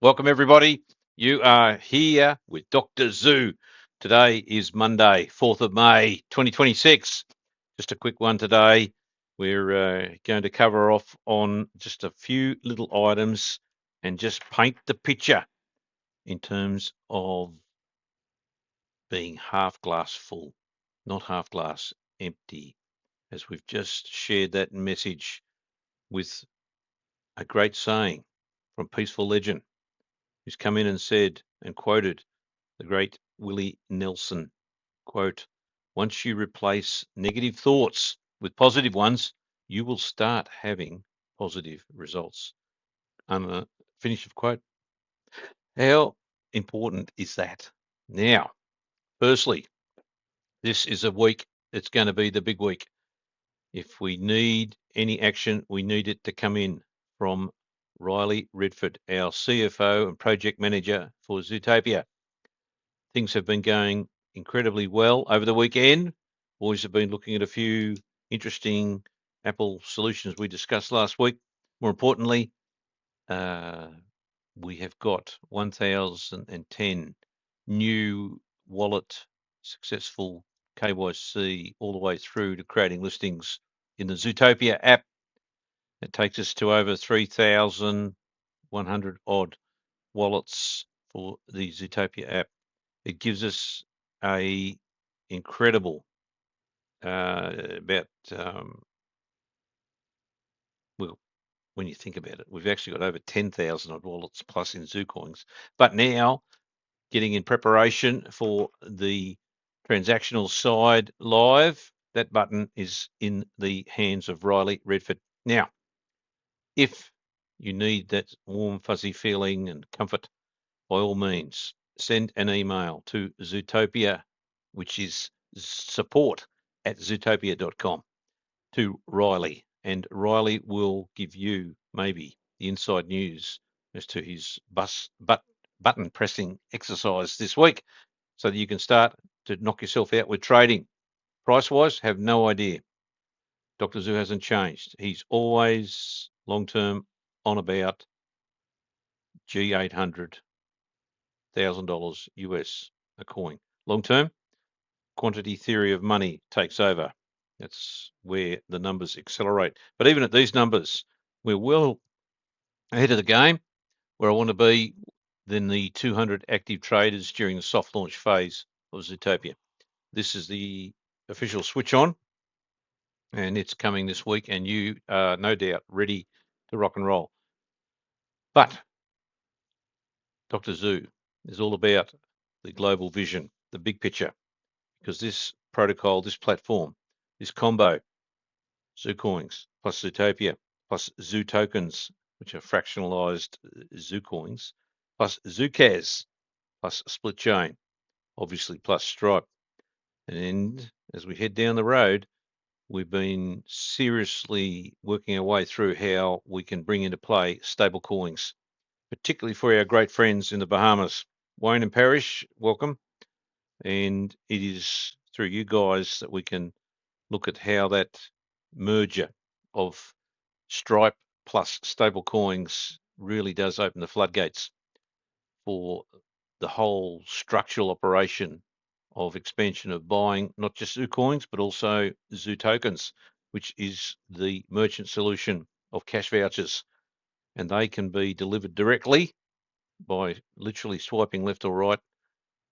Welcome, everybody. You are here with Dr. Zoo. Today is Monday, 4th of May, 2026. Just a quick one today. We're going to cover off on just a few little items and just paint the picture in terms of being half glass full, not half glass empty, as we've just shared that message with a great saying from Peaceful Legend, who's come in and said and quoted the great Willie Nelson, quote, "Once you replace negative thoughts with positive ones, you will start having positive results." Finish of quote. How important is that? Now, firstly, this is a week. It's going to be the big week. If we need any action, we need it to come in from Riley Redford, our CFO and project manager for Zutopia. Things have been going incredibly well over the weekend. Boys have been looking at a few interesting Apple solutions we discussed last week. More importantly, we have got 1,010 new wallet successful KYC all the way through to creating listings in the Zutopia app. It takes us to over 3,100 odd wallets for the Zutopia app. It gives us a incredible about well, when you think about it, we've actually got over 10,000 odd wallets plus in Zucoins. But now, getting in preparation for the transactional side live, that button is in the hands of Riley Redford. Now, if you need that warm, fuzzy feeling and comfort, by all means, send an email to Zutopia, which is support@zutopia.com, to Riley, and Riley will give you maybe the inside news as to his button pressing exercise this week so that you can start to knock yourself out with trading. Price-wise, have no idea. Dr. Zoo hasn't changed. He's always long-term on about G800, $1,000 US a coin. Long-term, quantity theory of money takes over. That's where the numbers accelerate. But even at these numbers, we're well ahead of the game where I want to be than the 200 active traders during the soft launch phase of Zutopia. This is the official switch on, and it's coming this week, and you are no doubt ready to rock and roll. But Dr. Zoo is all about the global vision, the big picture, because this protocol, this platform, this combo, Zucoins plus Zutopia plus Zoo tokens, which are fractionalized Zucoins, plus Zukaz plus SplitChain, obviously plus Stripe. And as we head down the road, we've been seriously working our way through how we can bring into play stable coins, particularly for our great friends in the Bahamas. Wayne and Parish, welcome. And it is through you guys that we can look at how that merger of Stripe plus stable coins really does open the floodgates for the whole structural operation of expansion of buying not just Zoo coins, but also Zoo tokens, which is the merchant solution of cash vouchers. And they can be delivered directly by literally swiping left or right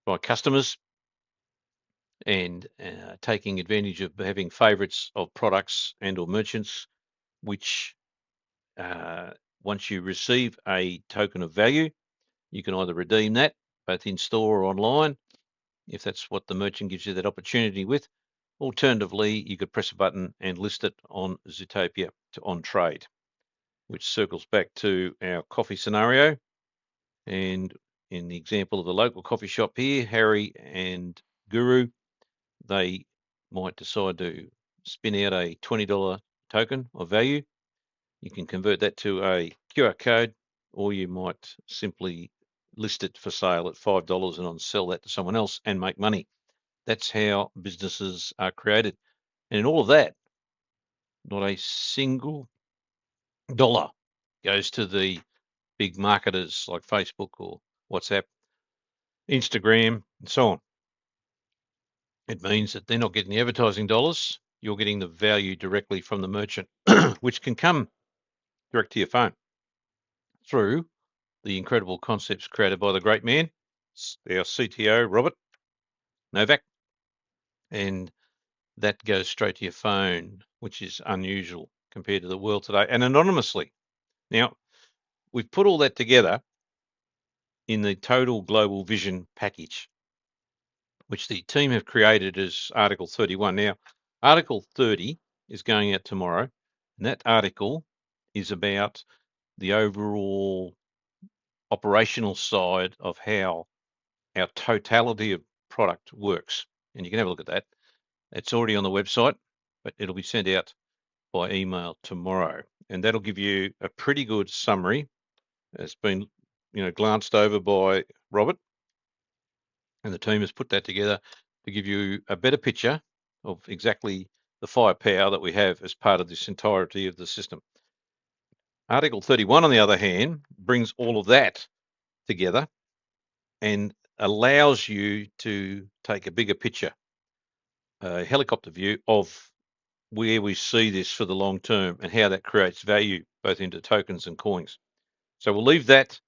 by customers and taking advantage of having favorites of products and or merchants, which once you receive a token of value, you can either redeem that both in store or online, if that's what the merchant gives you that opportunity with. Alternatively, you could press a button and list it on Zutopia to on trade, which circles back to our coffee scenario. And in the example of the local coffee shop here, Harry and Guru, they might decide to spin out a $20 token of value. You can convert that to a QR code, or you might simply list it for sale at $5 and on sell that to someone else and make money. That's how businesses are created. And in all of that, not a single dollar goes to the big marketers like Facebook or WhatsApp, Instagram, and so on. It means that they're not getting the advertising dollars. You're getting the value directly from the merchant, which can come direct to your phone through the incredible concepts created by the great man, our CTO, Robert Novak. And that goes straight to your phone, which is unusual compared to the world today, and anonymously. Now, we've put all that together in the total global vision package, which the team have created as Article 31. Now, Article 30 is going out tomorrow, and that article is about the overall operational side of how our totality of product works. And you can have a look at that. It's already on the website, but it'll be sent out by email tomorrow. And that'll give you a pretty good summary. It's been, glanced over by Robert, and the team has put that together to give you a better picture of exactly the firepower that we have as part of this entirety of the system. Article 31, on the other hand, brings all of that together and allows you to take a bigger picture, a helicopter view of where we see this for the long term and how that creates value both into tokens and coins. So we'll leave that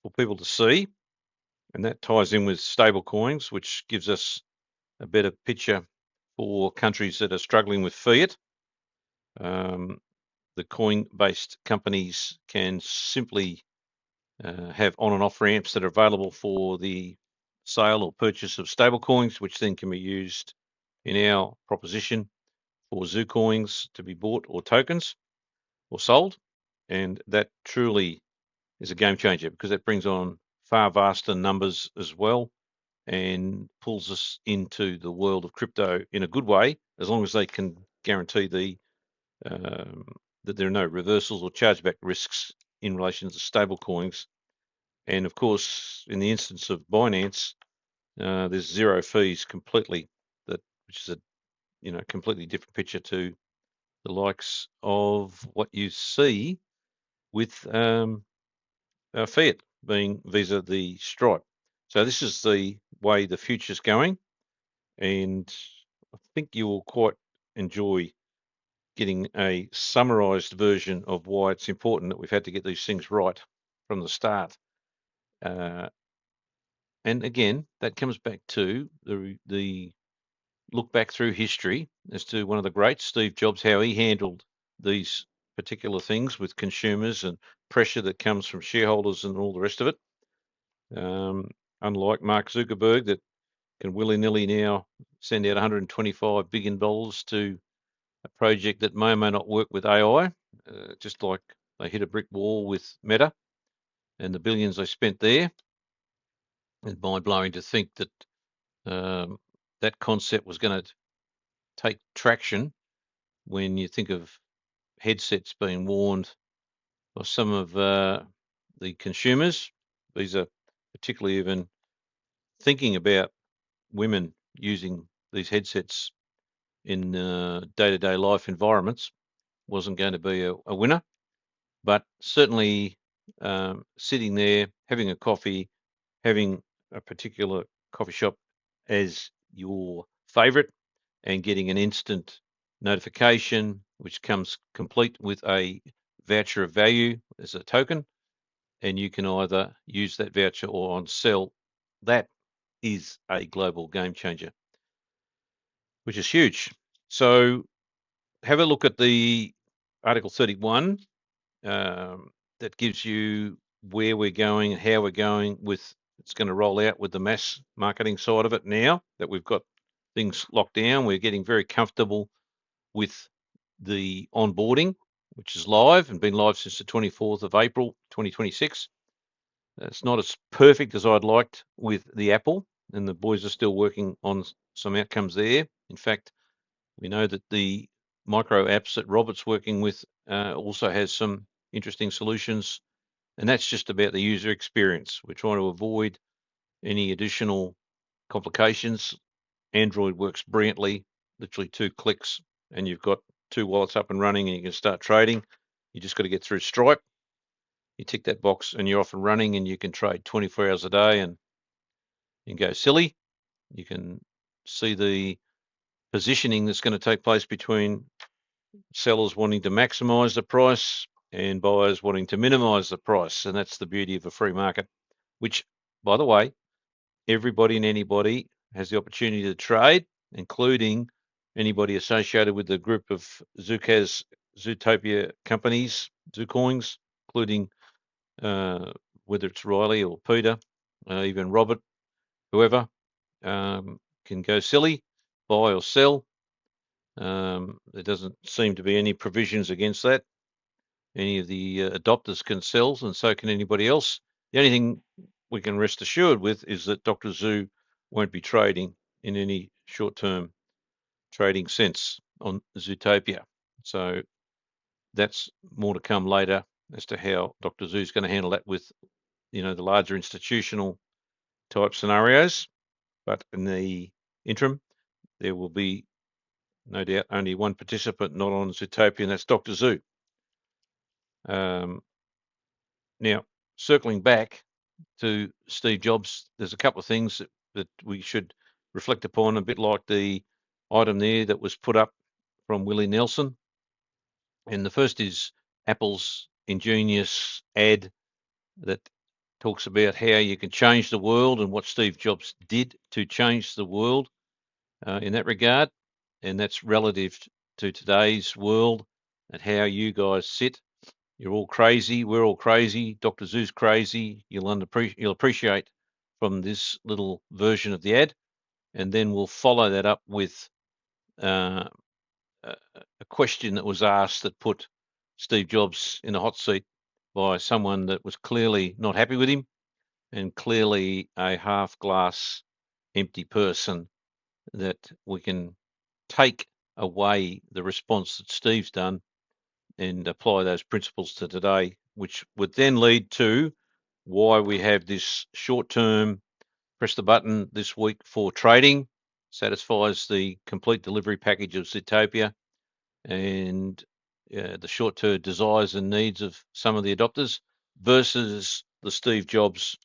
for people to see, and that ties in with stable coins, which gives us a better picture for countries that are struggling with fiat. The coin-based companies can simply have on and off ramps that are available for the sale or purchase of stable coins, which then can be used in our proposition for Zucoins to be bought or tokens or sold. And that truly is a game changer because it brings on far vaster numbers as well and pulls us into the world of crypto in a good way, as long as they can guarantee that there are no reversals or chargeback risks in relation to stable coins. And of course, in the instance of Binance, there's zero fees completely, which is a completely different picture to the likes of what you see with fiat being Visa the Stripe. So this is the way the future's going, and I think you will quite enjoy getting a summarized version of why it's important that we've had to get these things right from the start. And again, that comes back to the look back through history as to one of the greats, Steve Jobs, how he handled these particular things with consumers and pressure that comes from shareholders and all the rest of it. Unlike Mark Zuckerberg, that can willy-nilly now send out $125 billion to a project that may or may not work with AI, just like they hit a brick wall with Meta and the billions they spent there. It's mind-blowing to think that that concept was going to take traction when you think of headsets being worn by some of the consumers. These are particularly even thinking about women using these headsets in day-to-day life environments wasn't going to be a winner, but certainly sitting there, having a coffee, having a particular coffee shop as your favorite and getting an instant notification, which comes complete with a voucher of value as a token, and you can either use that voucher or on sell. That is a global game changer, which is huge. So have a look at the Article 31 that gives you where we're going and how we're going with. It's going to roll out with the mass marketing side of it now that we've got things locked down. We're getting very comfortable with the onboarding, which is live and been live since the 24th of April 2026. It's not as perfect as I'd liked with the Apple, and the boys are still working on some outcomes there. In fact, we know that the micro apps that Robert's working with also has some interesting solutions, and that's just about the user experience. We're trying to avoid any additional complications. Android works brilliantly, literally 2 clicks, and you've got 2 wallets up and running, and you can start trading. You just got to get through Stripe. You tick that box and you're off and running, and you can trade 24 hours a day and go silly. You can see the positioning that's going to take place between sellers wanting to maximize the price and buyers wanting to minimize the price. And that's the beauty of a free market, which, by the way, everybody and anybody has the opportunity to trade, including anybody associated with the group of Zukaz, Zutopia companies, Zucoins, including whether it's Riley or Peter, even Robert, whoever, can go silly, buy or sell. There doesn't seem to be any provisions against that. Any of the adopters can sell, and so can anybody else. The only thing we can rest assured with is that Dr. Zoo won't be trading in any short-term trading sense on Zutopia. So that's more to come later as to how Dr. Zoo is going to handle that with, the larger institutional type scenarios. But in the interim, there will be no doubt only one participant not on Zutopia, and that's Dr. Zoo. Now, circling back to Steve Jobs, there's a couple of things that we should reflect upon, a bit like the item there that was put up from Willie Nelson. And the first is Apple's ingenious ad that talks about how you can change the world and what Steve Jobs did to change the world in that regard. And that's relative to today's world and how you guys sit. You're all crazy. We're all crazy. Dr. Zoo's crazy. You'll appreciate from this little version of the ad. And then we'll follow that up with a question that was asked that put Steve Jobs in a hot seat by someone that was clearly not happy with him and clearly a half glass empty person, that we can take away the response that Steve's done and apply those principles to today, which would then lead to why we have this short-term press the button this week for trading, satisfies the complete delivery package of Zutopia and the short-term desires and needs of some of the adopters versus the Steve Jobs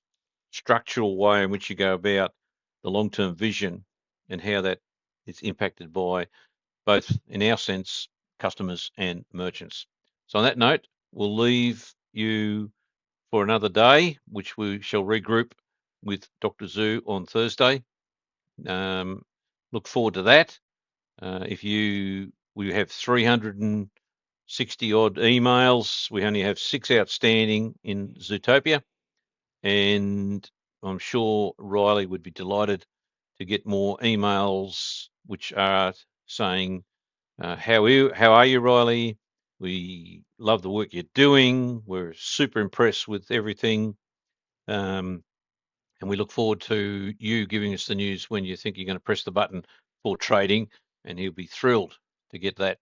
structural way in which you go about the long-term vision and how that is impacted by both, in our sense, customers and merchants. So on that note, we'll leave you for another day, which we shall regroup with Dr. Zoo on Thursday. Look forward to that. We have 360 odd emails. We only have 6 outstanding in Zutopia, and I'm sure Riley would be delighted to get more emails which are saying, how are you, Riley? We love the work you're doing. We're super impressed with everything. And we look forward to you giving us the news when you think you're going to press the button for trading, and he'll be thrilled to get that.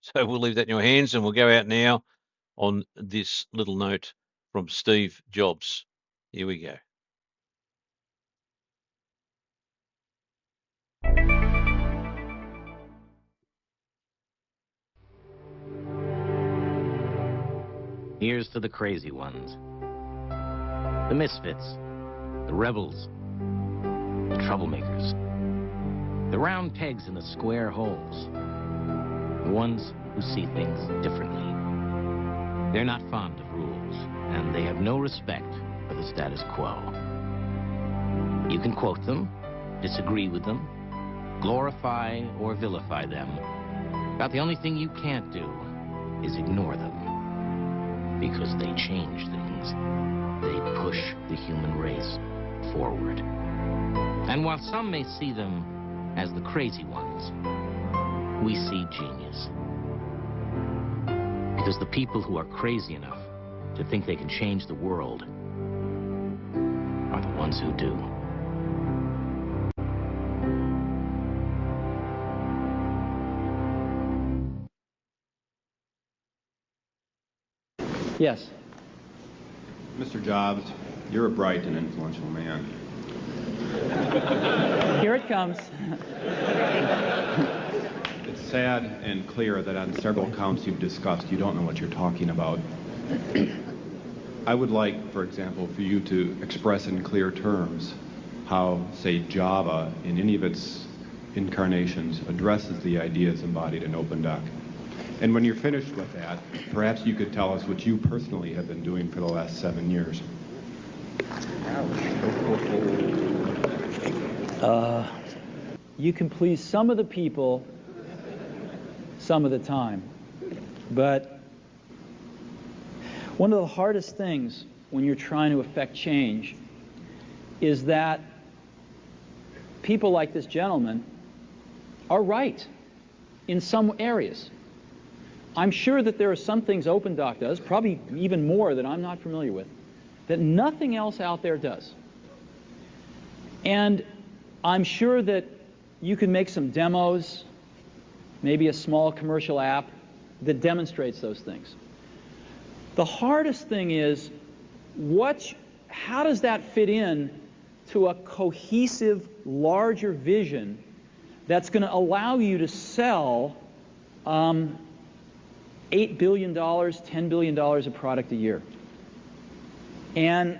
So we'll leave that in your hands, and we'll go out now on this little note from Steve Jobs. Here we go. Here's to the crazy ones, the misfits, the rebels, the troublemakers, the round pegs in the square holes, the ones who see things differently. They're not fond of rules, and they have no respect for the status quo. You can quote them, disagree with them, glorify or vilify them, but the only thing you can't do is ignore them. Because they change things. They push the human race forward. And while some may see them as the crazy ones, we see genius. Because the people who are crazy enough to think they can change the world are the ones who do. Yes. Mr. Jobs, you're a bright and influential man. Here it comes. It's sad and clear that on several counts you've discussed, you don't know what you're talking about. I would like, for example, for you to express in clear terms how, say, Java, in any of its incarnations, addresses the ideas embodied in OpenDoc. And when you're finished with that, perhaps you could tell us what you personally have been doing for the last 7 years. You can please some of the people some of the time. But one of the hardest things when you're trying to affect change is that people like this gentleman are right in some areas. I'm sure that there are some things OpenDoc does, probably even more that I'm not familiar with, that nothing else out there does. And I'm sure that you can make some demos, maybe a small commercial app that demonstrates those things. The hardest thing is, how does that fit in to a cohesive, larger vision that's going to allow you to sell $8 billion, $10 billion of product a year? And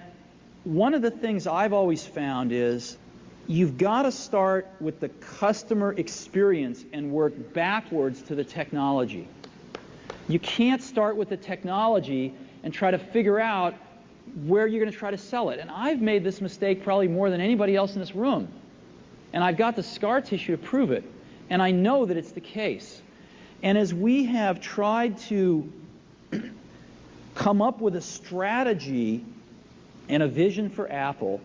one of the things I've always found is you've got to start with the customer experience and work backwards to the technology. You can't start with the technology and try to figure out where you're going to try to sell it. And I've made this mistake probably more than anybody else in this room. And I've got the scar tissue to prove it. And I know that it's the case. And as we have tried to come up with a strategy and a vision for Apple,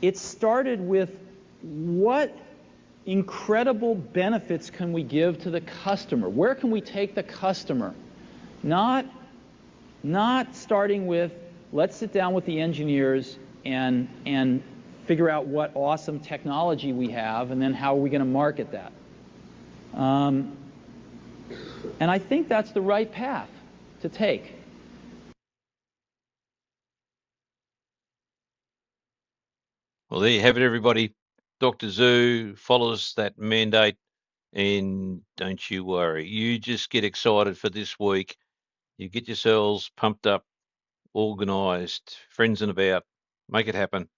it started with what incredible benefits can we give to the customer? Where can we take the customer? Not starting with, let's sit down with the engineers and figure out what awesome technology we have, and then how are we going to market that? And I think that's the right path to take. Well, there you have it, everybody. Dr. Zu follows that mandate, and don't you worry. You just get excited for this week. You get yourselves pumped up, organised, friends and about, make it happen,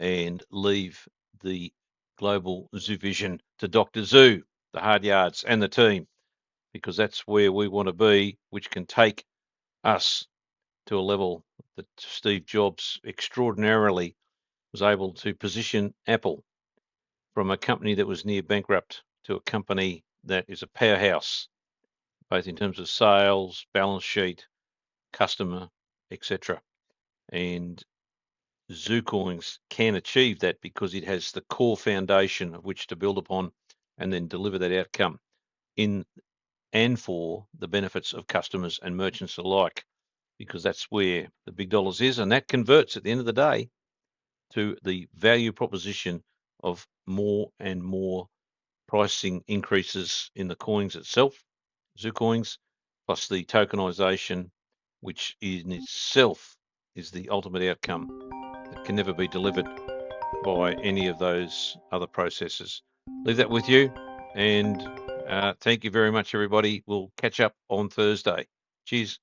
and leave the global Zu vision to Dr. Zu, the hard yards, and the team, because that's where we want to be, which can take us to a level that Steve Jobs extraordinarily was able to position Apple from a company that was near bankrupt to a company that is a powerhouse, both in terms of sales, balance sheet, customer, etc. And Zucoins can achieve that because it has the core foundation of which to build upon and then deliver that outcome in and for the benefits of customers and merchants alike, because that's where the big dollars is, and that converts at the end of the day to the value proposition of more and more pricing increases in the coins itself, Zucoins, plus the tokenization, which in itself is the ultimate outcome that can never be delivered by any of those other processes. Leave that with you, and thank you very much, everybody. We'll catch up on Thursday. Cheers.